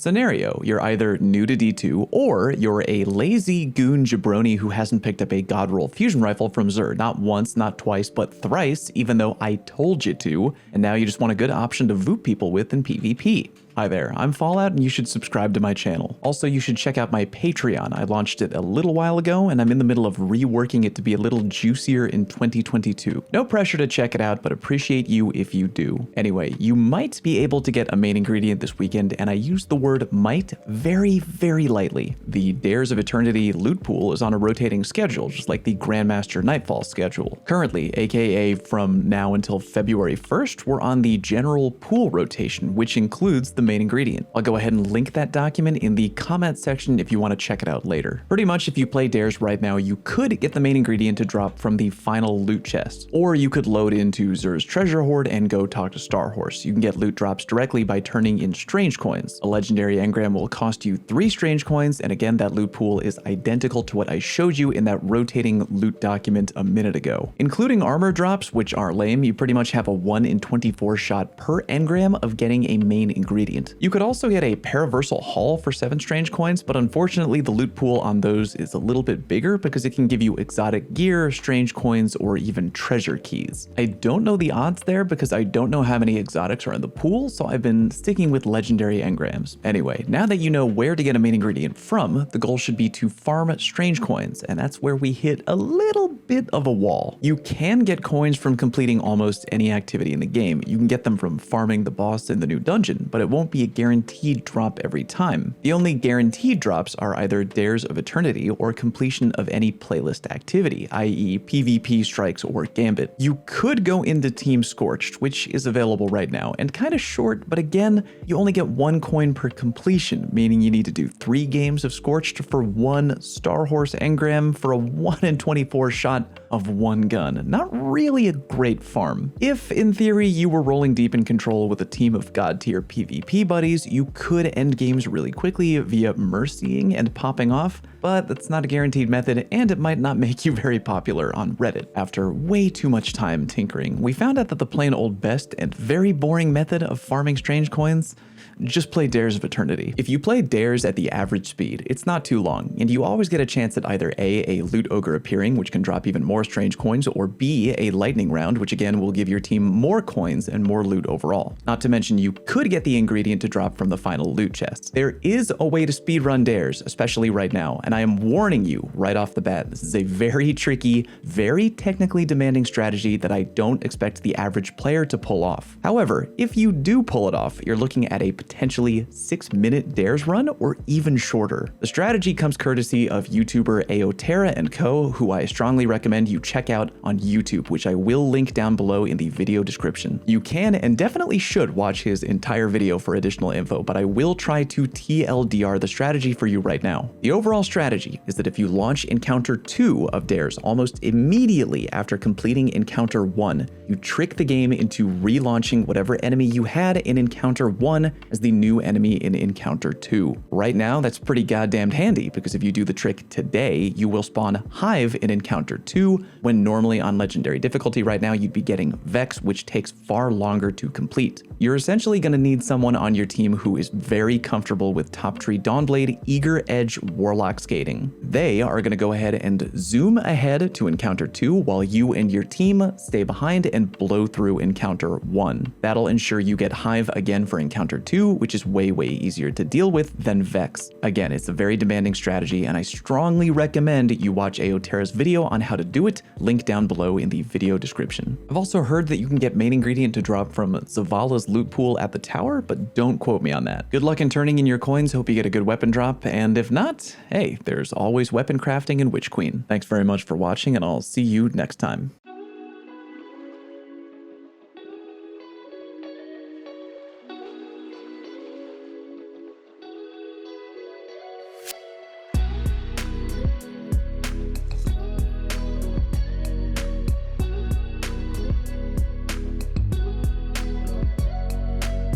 Scenario: you're either new to D2 or you're a lazy goon jabroni who hasn't picked up a god roll fusion rifle from Xur, not once, not twice, but thrice, even though I told you to, and now you just want a good option to voop people with in PvP. Hi there, I'm Fallout and you should subscribe to my channel. Also, you should check out my Patreon. I launched it a little while ago and I'm in the middle of reworking it to be a little juicier in 2022. No pressure to check it out, but appreciate you if you do. Anyway, you might be able to get a main ingredient this weekend, and I use the word might very, very lightly. The Dares of Eternity loot pool is on a rotating schedule, just like the Grandmaster Nightfall schedule. Currently, aka from now until February 1st, we're on the general pool rotation, which includes the main ingredient. I'll go ahead and link that document in the comment section if you want to check it out later. Pretty much if you play Dares right now, you could get the main ingredient to drop from the final loot chest, or you could load into Xur's treasure hoard and go talk to Starhorse. You can get loot drops directly by turning in strange coins. A legendary engram will cost you 3 strange coins, and again, that loot pool is identical to what I showed you in that rotating loot document a minute ago. Including armor drops, which are lame, you pretty much have a 1 in 24 shot per engram of getting a main ingredient. You could also get a Paraversal Haul for 7 strange coins, but unfortunately the loot pool on those is a little bit bigger because it can give you exotic gear, strange coins, or even treasure keys. I don't know the odds there because I don't know how many exotics are in the pool, so I've been sticking with legendary engrams. Anyway, now that you know where to get a main ingredient from, the goal should be to farm strange coins, and that's where we hit a little bit of a wall. You can get coins from completing almost any activity in the game. You can get them from farming the boss in the new dungeon, but it won't be a guaranteed drop every time. The only guaranteed drops are either Dares of Eternity or completion of any playlist activity, i.e. PvP strikes or Gambit. You could go into Team Scorched, which is available right now, and kind of short, but again, you only get 1 coin per completion, meaning you need to do 3 games of Scorched for 1 Starhorse engram for a 1 in 24 shot of 1 gun. Not really a great farm. If, in theory, you were rolling deep in Control with a team of god tier PvP buddies, you could end games really quickly via mercying and popping off, but that's not a guaranteed method, and it might not make you very popular on Reddit. After way too much time tinkering, we found out that the plain old best and very boring method of farming strange coins: just play Dares of Eternity. If you play Dares at the average speed, it's not too long, and you always get a chance at either A, loot ogre appearing, which can drop even more strange coins, or B, a lightning round, which again will give your team more coins and more loot overall. Not to mention you could get the ingredient to drop from the final loot chest. There is a way to speedrun Dares, especially right now, and I am warning you right off the bat, this is a very tricky, very technically demanding strategy that I don't expect the average player to pull off. However, if you do pull it off, you're looking at a potentially 6-minute Dares run or even shorter. The strategy comes courtesy of YouTuber Aotera and Co., who I strongly recommend you check out on YouTube, which I will link down below in the video description. You can and definitely should watch his entire video for additional info, but I will try to TLDR the strategy for you right now. The overall strategy is that if you launch Encounter 2 of Dares almost immediately after completing Encounter 1, you trick the game into relaunching whatever enemy you had in Encounter 1 as the new enemy in Encounter 2. Right now, that's pretty goddamn handy, because if you do the trick today, you will spawn Hive in Encounter 2, when normally on Legendary difficulty right now, you'd be getting Vex, which takes far longer to complete. You're essentially going to need someone on your team who is very comfortable with Top Tree Dawnblade, Eager Edge, Warlock Skating. They are going to go ahead and zoom ahead to Encounter 2 while you and your team stay behind and blow through Encounter 1. That'll ensure you get Hive again for Encounter 2, which is way easier to deal with than Vex. Again, it's a very demanding strategy, and I strongly recommend you watch Aotera's video on how to do it, link down below in the video description. I've also heard that you can get main ingredient to drop from Zavala's loot pool at the tower, but don't quote me on that. Good luck in turning in your coins, hope you get a good weapon drop, and if not, hey, there's always weapon crafting in Witch Queen. Thanks very much for watching, and I'll see you next time.